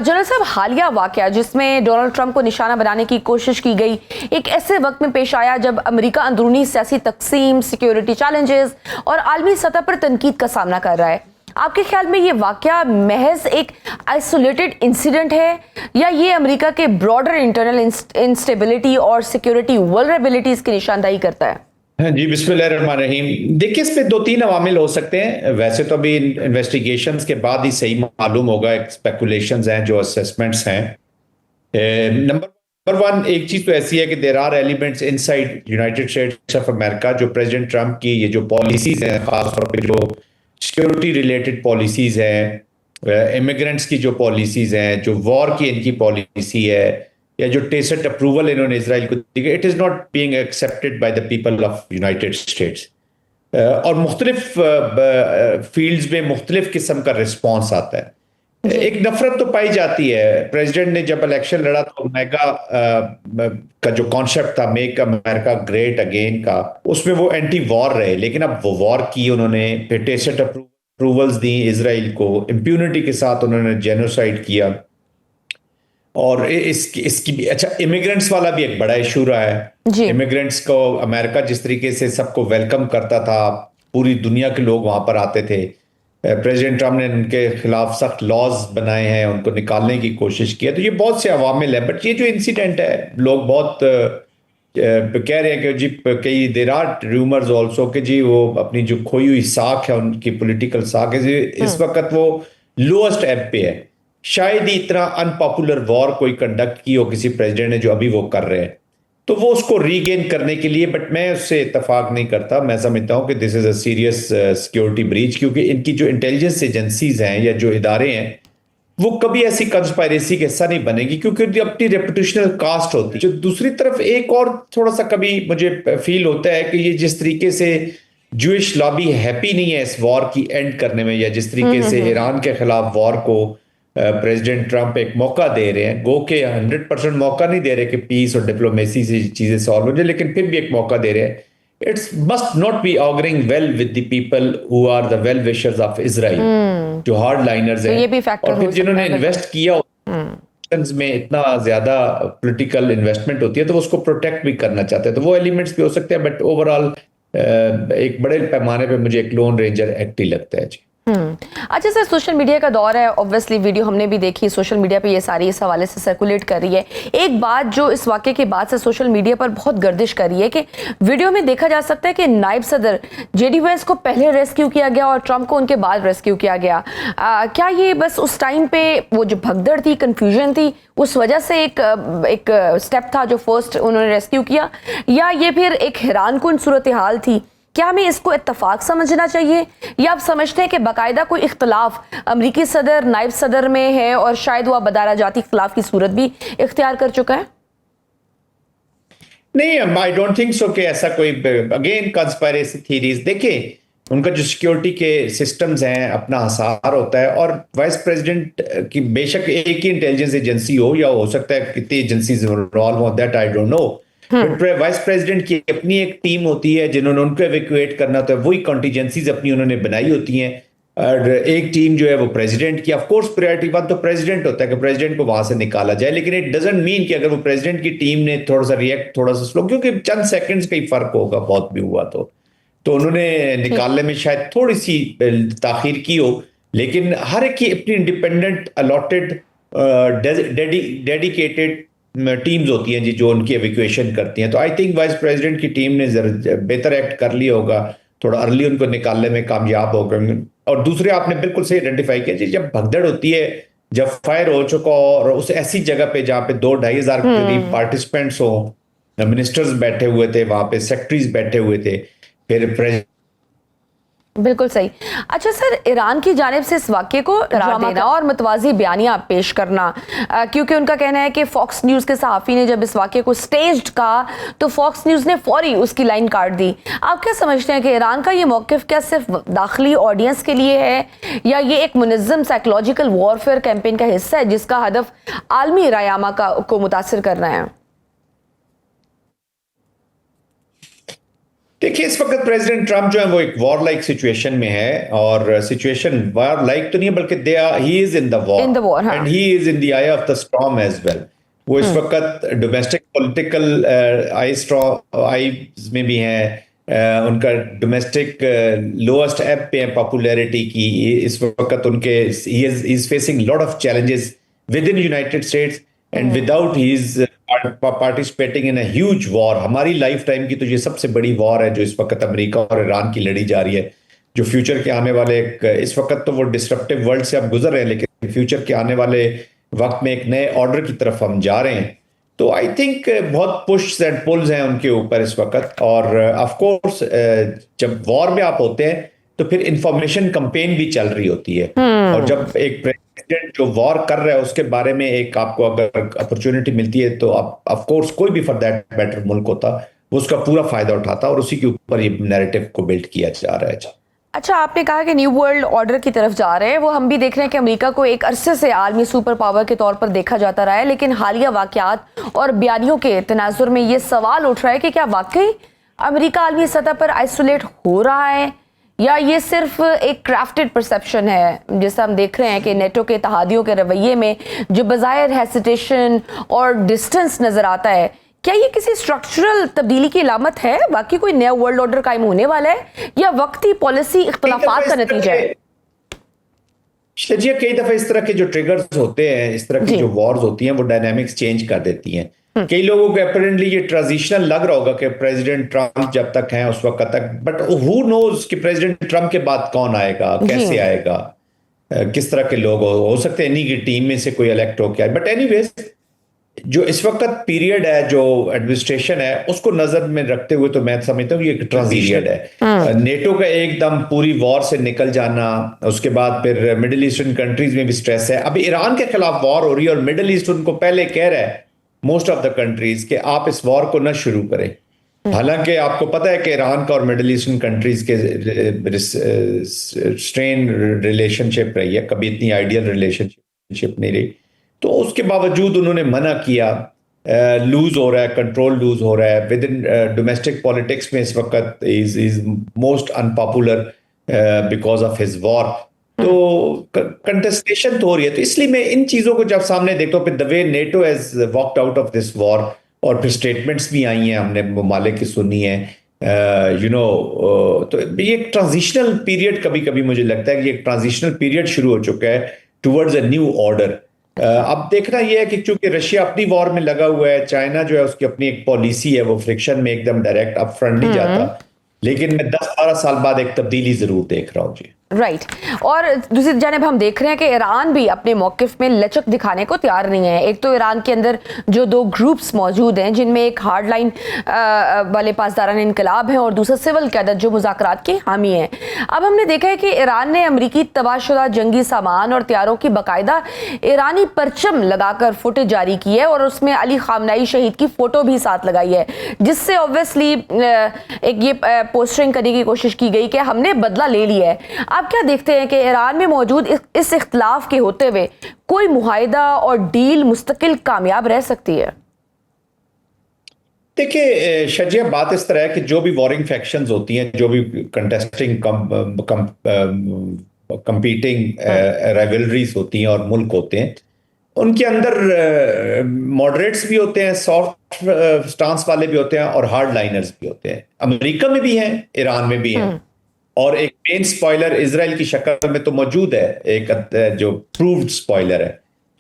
General साहब, हालिया वाकया जिसमें डोनाल्ड ट्रंप को निशाना बनाने की कोशिश की गई एक ऐसे वक्त में पेश आया जब अमेरिका अंदरूनी सियासी तकसीम, सिक्योरिटी चैलेंजेस और आलमी सतह पर तनकीद का सामना कर रहा है। आपके ख्याल में ये वाकया महज एक आइसोलेटेड इंसिडेंट है या ये अमेरिका के ब्रॉडर इंटरनल इंस्टेबिलिटी और सिक्योरिटी वल्नरेबिलिटीज की निशानदाही करता है? हाँ जी, बिस्मिल्लाहिर्रहमानिर्रहीम। देखिए, इसमें दो तीन अवामिल हो सकते हैं। वैसे तो अभी इन्वेस्टिगेशंस के बाद ही सही मालूम होगा, स्पेकुलेशंस हैं, जो असेसमेंट्स हैं। नंबर वन, एक चीज तो ऐसी है कि there are elements inside United States of America जो प्रेसिडेंट ट्रंप की ये जो पॉलिसीज हैं, खासतौर पे जो सिक्योरिटी रिलेटेड पॉलिसीज हैं, इमिग्रेंट्स की जो पॉलिसीज हैं, जो वॉर की इनकी पॉलिसी है, या जो टेसिट अप्रूवल इन्होंने इसराइल को दी, it is not being accepted by the people of United States. और मुख्तलिफ फील्ड्स में मुख्तलिफ किस्म का रिस्पॉन्स आता है। एक नफरत तो पाई जाती है। प्रेसिडेंट ने जब इलेक्शन लड़ा तो मेगा का जो कॉन्सेप्ट था, मेक अमेरिका ग्रेट अगेन का, उसमें वो एंटी वॉर रहे। लेकिन अब वो वॉर की उन्होंने, फिर टेसिट अप्रूवल्स दी इसराइल को, इम्प्यूनिटी के साथ उन्होंने जेनोसाइड किया। और इसकी भी अच्छा, इमिग्रेंट्स वाला भी एक बड़ा इशू रहा है। इमिग्रेंट्स को अमेरिका जिस तरीके से सबको वेलकम करता था, पूरी दुनिया के लोग वहां पर आते थे, प्रेसिडेंट ट्रम्प ने उनके खिलाफ सख्त लॉज बनाए हैं, उनको निकालने की कोशिश की है। तो ये बहुत से अवामिल है। बट ये जो इंसिडेंट है, लोग बहुत कह रहे हैं कि जी, कई देर आर रूमर्स ऑल्सो कि जी वो अपनी जो खोई हुई साख है, उनकी पॉलिटिकल साख है, इस वक्त वो लोएस्ट एब पे है। शायद ही इतना अनपॉपुलर वॉर कोई कंडक्ट की हो किसी प्रेसिडेंट ने जो अभी वो कर रहे हैं, तो वो उसको रीगेन करने के लिए। बट मैं उससे इत्तेफाक नहीं करता। मैं समझता हूं कि this is a serious security breach, क्योंकि इनकी जो इंटेलिजेंस एजेंसीज हैं या जो इदारे हैं, वो कभी ऐसी कंस्पायरेसी का हिस्सा नहीं बनेगी, क्योंकि उनकी अपनी रेपुटेशनल कास्ट होती है। जो दूसरी तरफ एक और थोड़ा सा कभी मुझे फील होता है कि ये जिस तरीके से जूइश लॉबी हैप्पी नहीं है इस वॉर की एंड करने में, या जिस तरीके से ईरान के खिलाफ वॉर को प्रेसिडेंट ट्रंप एक मौका दे रहे हैं, गो के 100% मौका नहीं दे रहे कि पीस और डिप्लोमेसी से चीजें सॉल्व हो जाए, लेकिन फिर भी एक मौका दे रहे हैं। It's must not be auguring well with the people who are the well wishers of Israel, जो हार्ड लाइनर्स हैं, और फिर जिन्होंने इन्वेस्ट किया में इतना ज्यादा पॉलिटिकल इन्वेस्टमेंट होती है, तो वो उसको प्रोटेक्ट भी करना चाहते हैं। तो वो एलिमेंट्स भी हो सकते हैं। बट ओवरऑल एक बड़े पैमाने पे मुझे एक लोन रेंजर एक्ट ही लगता है जी। अच्छा सर, सोशल मीडिया का दौर है, ऑब्वियसली वीडियो हमने भी देखी, सोशल मीडिया पे ये सारी इस हवाले से सर्कुलेट कर रही है। एक बात जो इस वाक़े के बाद से सोशल मीडिया पर बहुत गर्दिश कर रही है कि वीडियो में देखा जा सकता है कि नायब सदर जेडी वेंस को पहले रेस्क्यू किया गया और ट्रंप को उनके बाद रेस्क्यू किया गया। क्या ये बस उस टाइम पे वो जो भगदड़ थी, कन्फ्यूजन थी, उस वजह से एक स्टेप था जो फर्स्ट उन्होंने रेस्क्यू किया, या ये फिर एक हैरानकुन सूरत हाल थी? क्या हमें इसको इत्तफाक समझना चाहिए, या आप समझते हैं कि बाकायदा कोई इख्तलाफ अमरीकी सदर नायब सदर में है और शायद वह बदारा जाती इख्तलाफ की सूरत भी इख्तियार कर चुका है? नहीं, आई डोंट थिंक सो कि ऐसा कोई, अगेन कंस्पायरेसी थीरीज। देखिए, उनका जो सिक्योरिटी के सिस्टम्स हैं, अपना हसार होता है। और वाइस प्रेसिडेंट की बेशक एक ही इंटेलिजेंस एजेंसी हो, या हो सकता है कितनी एजेंसीज इन्वॉल्व हो, that I don't know. Vice president की अपनी एक टीम होती है जिन्होंने उनको एवेक्यूएट करना होता है। वही कॉन्टीजेंसीज अपनी उन्होंने बनाई होती हैं। और एक टीम जो है वो प्रेसिडेंट की, ऑफ कोर्स प्रायोरिटी वन तो प्रेसिडेंट होता है कि प्रेसिडेंट को वहां से निकाला जाए। लेकिन इट डजंट मीन कि अगर वो प्रेसिडेंट की टीम ने थोड़ा सा रिएक्ट, थोड़ा सा स्लो, क्योंकि चंद सेकंड्स का ही फर्क होगा, बहुत भी हुआ तो उन्होंने निकालने में शायद थोड़ी सी ताखीर की हो। लेकिन हर एक की अपनी इंडिपेंडेंट अलॉटेड डेडिकेटेड टीम्स होती हैं जी, जो उनकी एविक्यूएशन करती हैं। तो आई थिंक वाइस प्रेसिडेंट की टीम ने बेहतर एक्ट कर लिया होगा, थोड़ा अर्ली उनको निकालने में कामयाब हो गए। और दूसरे, आपने बिल्कुल सही आइडेंटिफाई किया जी, जब भगदड़ होती है, जब फायर हो चुका और उस ऐसी जगह पे जहाँ पे 2-2.5 हजार करीब पार्टिसिपेंट्स हो, मिनिस्टर्स बैठे हुए थे वहां पे, सेक्रेटरीज बैठे हुए थे, फिर बिल्कुल सही। अच्छा सर, ईरान की जानिब से इस वाक़े को करार देना और मुतवाज़ी बयानियाँ पेश करना, क्योंकि उनका कहना है कि फॉक्स न्यूज़ के सहाफ़ी ने जब इस वाक़े को स्टेज्ड कहा तो फॉक्स न्यूज़ ने फौरी उसकी लाइन काट दी। आप क्या समझते हैं कि ईरान का ये मौक़िफ़ क्या सिर्फ दाखिली ऑडियंस के लिए है, या ये एक मुनज़्ज़म साइकोलॉजिकल वॉरफेयर कैंपेन का हिस्सा है जिसका हदफ आलमी रायामा को मुतासिर करना है? देखिए, इस वक्त प्रेसिडेंट ट्रंप जो है वो एक वॉर लाइक सिचुएशन में है, और सिचुएशन वॉर लाइक तो नहीं है, बल्कि they are he is in the in the war, war हाँ। And he is in the eye of the storm as well. वो इस वक्त डोमेस्टिक पॉलिटिकल आई में भी हैं, उनका डोमेस्टिक लोएस्ट एप पे है पॉपुलैरिटी की इस वक्त उनके। He is facing lot of challenges with in United states and without he is participating in a huge war. हमारी लाइफ टाइम की तो ये सबसे बड़ी वॉर है जो इस वक्त अमेरिका और ईरान की लड़ी जा रही है, जो फ्यूचर के आने वाले इस वक्त तो वो डिसरप्टिव वर्ल्ड से अब गुजर रहे हैं, लेकिन फ्यूचर के आने वाले वक्त में एक नए ऑर्डर की तरफ हम जा रहे हैं। तो आई थिंक बहुत पुश एंड पुल्स हैं उनके ऊपर इस वक्त। और ऑफ कोर्स जब वॉर में आप होते हैं तो फिर इंफॉर्मेशन कैंपेन भी चल रही होती है, और जब एक प्रेसिडेंट जो वॉर कर रहा है उसके बारे में एक आपको अगर अपॉर्चुनिटी मिलती है तो आप ऑफ कोर्स कोई भी फॉर दैट मैटर मुल्क होता वो उसका पूरा फायदा उठाता, और उसी के ऊपर ये नैरेटिव को बिल्ड किया जा रहा है। अच्छा, आपने कहा कि न्यू वर्ल्ड ऑर्डर की तरफ जा रहे हैं, वो हम भी देख रहे हैं कि अमेरिका को एक अरसे से आलमी सुपर पावर के तौर पर देखा जाता रहा है, लेकिन हालिया वाकयात और बयानियों के तनाजुर में ये सवाल उठ रहा है कि क्या वाकई अमेरिका आलमी सतह पर आइसोलेट हो रहा है, या ये सिर्फ एक क्राफ्टेड परसेप्शन है, जैसा हम देख रहे हैं कि नेटो के इत्तेहादियों के रवैये में जो बज़ाहिर हेसिटेशन और डिस्टेंस नजर आता है, क्या ये किसी स्ट्रक्चरल तब्दीली की अलामत है? बाकी कोई नया वर्ल्ड ऑर्डर कायम होने वाला है, या वक्ती पॉलिसी इख्तलाफात का नतीजा है? शजिया, कई दफा इस तरह के जो ट्रिगर्स होते हैं, इस तरह की जो वॉर्स होती हैं, वो डायनामिक्स चेंज कर देती हैं। कई लोगों को अपेरेंटली ये ट्रांजिशनल लग रहा होगा कि प्रेसिडेंट ट्रंप जब तक हैं उस वक्त तक, बट हु नोज कि प्रेसिडेंट ट्रंप के बाद कौन आएगा, कैसे आएगा, किस तरह के लोग हो सकते हैं इन्हीं की टीम में से कोई इलेक्ट होकर आए। बट एनीवेज, जो इस वक्त पीरियड है, जो एडमिनिस्ट्रेशन है, उसको नजर में रखते हुए तो मैं समझता हूँ ये एक ट्रांजिशन है। नेटो का एकदम पूरी वॉर से निकल जाना, उसके बाद फिर मिडिल ईस्टर्न कंट्रीज में भी स्ट्रेस है। अभी ईरान के खिलाफ वॉर हो रही है और मिडिल ईस्ट उनको पहले कह रहा है मोस्ट ऑफ द कंट्रीज कि आप इस वॉर को न शुरू करें। हालांकि आपको पता है कि ईरान का और मिडिल ईस्टर्न कंट्रीज के स्ट्रेन रिलेशनशिप रही है, कभी इतनी आइडियल रिलेशनशिप नहीं रही, तो उसके बावजूद उन्होंने मना किया। लूज हो रहा है, कंट्रोल लूज हो रहा है विद इन डोमेस्टिक पॉलिटिक्स में। इस वक्त is most unpopular because of his war. तो कंटेस्टेशन तो हो रही है, तो इसलिए मैं इन चीजों को जब सामने देखता हूँ, फिर the way NATO has walked out of this war, और फिर स्टेटमेंट्स भी आई हैं, हमने ममालिक की सुनी है, तो ये एक ट्रांजिशनल पीरियड, कभी कभी मुझे लगता है कि एक ट्रांजिशनल पीरियड शुरू हो चुका है टुवर्ड्स अ न्यू ऑर्डर। अब देखना यह है कि चूंकि रशिया अपनी वॉर में लगा हुआ है, चाइना जो है उसकी अपनी एक पॉलिसी है, वो फ्रिक्शन में एकदम डायरेक्ट अप फ्रंट नहीं जाता, लेकिन मैं 10-12 साल बाद एक तब्दीली जरूर देख रहा हूँ जी। राइट और दूसरी जानब हम देख रहे हैं कि ईरान भी अपने मौकिफ में लचक दिखाने को तैयार नहीं है। एक तो ईरान के अंदर जो दो ग्रुप्स मौजूद हैं, जिनमें एक हार्ड लाइन वाले पासदारान इनकलाब हैं और दूसरा सिविल क़यादत जो मुज़ाकरात के हामी हैं। अब हमने देखा है कि ईरान ने अमरीकी तबाहशुदा जंगी सामान और तैयारों की बाकायदा ईरानी परचम लगाकर फुटेज जारी की है और उसमें अली खामनाई शहीद की फोटो भी साथ लगाई है, जिससे ऑब्वियसली एक ये पोस्टरिंग करने की कोशिश की गई कि हमने बदला ले लिया है। आप क्या देखते हैं कि ईरान में मौजूद इस इख्तिलाफ के होते हुए कोई मुआहिदा और डील मुस्तकिल कामयाब रह सकती है? देखिए शजिया, बात इस तरह है कि जो भी वॉरिंग फैक्शंस होती हैं, जो भी कंटेस्टिंग कंपीटिंग राइवलरीज होती हैं और मुल्क होते हैं, उनके अंदर मॉडरेट्स भी होते हैं, सॉफ्ट स्टांस वाले भी होते हैं और हार्ड लाइनर्स भी होते हैं। अमेरिका में भी हैं, ईरान में भी हैं, और एक मेन स्पॉइलर इजराइल की शक्ल में तो मौजूद है, एक जो प्रूव्ड स्पॉइलर है।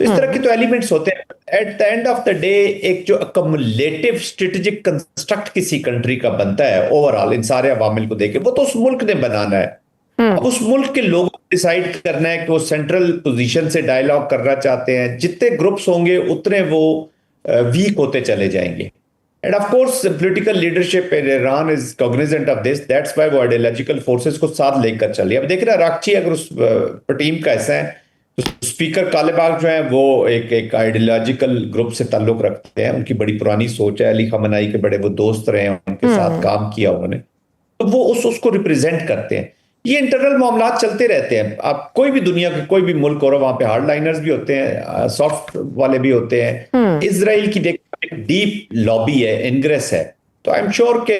तो इस तरह के तो एलिमेंट्स होते हैं। At the end of the day एक जो अकमुलेटिव स्ट्रेटेजिक कंस्ट्रक्ट किसी कंट्री का बनता है ओवरऑल इन सारे अवामिल को देके, वो तो उस मुल्क ने बनाना है। अब उस मुल्क के लोगों को डिसाइड करना है कि वो सेंट्रल पोजीशन से डायलॉग करना चाहते हैं। जितने ग्रुप्स होंगे उतने वो वीक होते चले जाएंगे। And of course, political leadership in Iran is cognizant of this. That's why वो ideological forces को साथ लेकर चल रही है। अब देख रहे हैं राक्ची अगर उस टीम का ऐसा है, तो स्पीकर कालेबाग जो है वो एक आइडियोलॉजिकल ग्रुप से ताल्लुक रखते हैं। उनकी बड़ी पुरानी सोच है, अली खamenei के बड़े वो दोस्त रहे हैं, उनके साथ काम किया उन्होंने, तो वो उसको रिप्रेजेंट करते हैं। ये इंटरनल मामला चलते रहते हैं। आप कोई भी दुनिया के कोई भी मुल्क हो रहा, वहां पे हार्ड लाइनर्स भी होते हैं, सॉफ्ट वाले भी होते हैं। इजराइल की देख एक डीप लॉबी है, इंग्रेस है, तो आई एम श्योर कि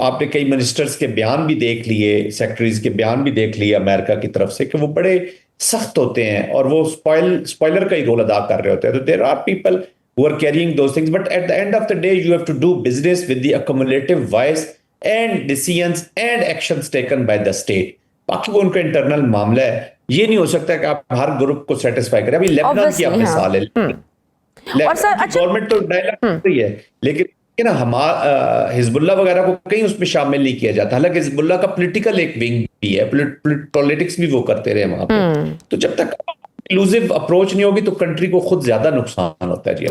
आपने कई मिनिस्टर्स के बयान भी देख लिए, सेक्रेटरीज के बयान भी देख लिए अमेरिका की तरफ से कि वो बड़े सख्त होते हैं और वो स्पॉइलर का ही रोल अदा कर रहे होते हैं। तो there are people who are carrying those things, but at the end of the day you have to do business with the accumulative voice and decisions and actions taken by the state। बाकी वो उनका internal मामला है, ये नहीं हो सकता कि आप हर ग्रुप को सेटिस्फाई करें। अभी लेबनान की आप Obviously, मिसाल है, और सर अच्छा गवर्नमेंट तो डायलॉग कर रही है, लेकिन ना हमारा हिजबुल्लाह वगैरह को कहीं उसमें शामिल नहीं किया जाता। हालांकि हिजबुल्लाह का पॉलिटिकल एक विंग भी है, पॉलिटिक्स भी वो करते रहे वहां पे। तो जब तक इंक्लूसिव अप्रोच नहीं होगी तो कंट्री को खुद ज्यादा नुकसान होता है जी।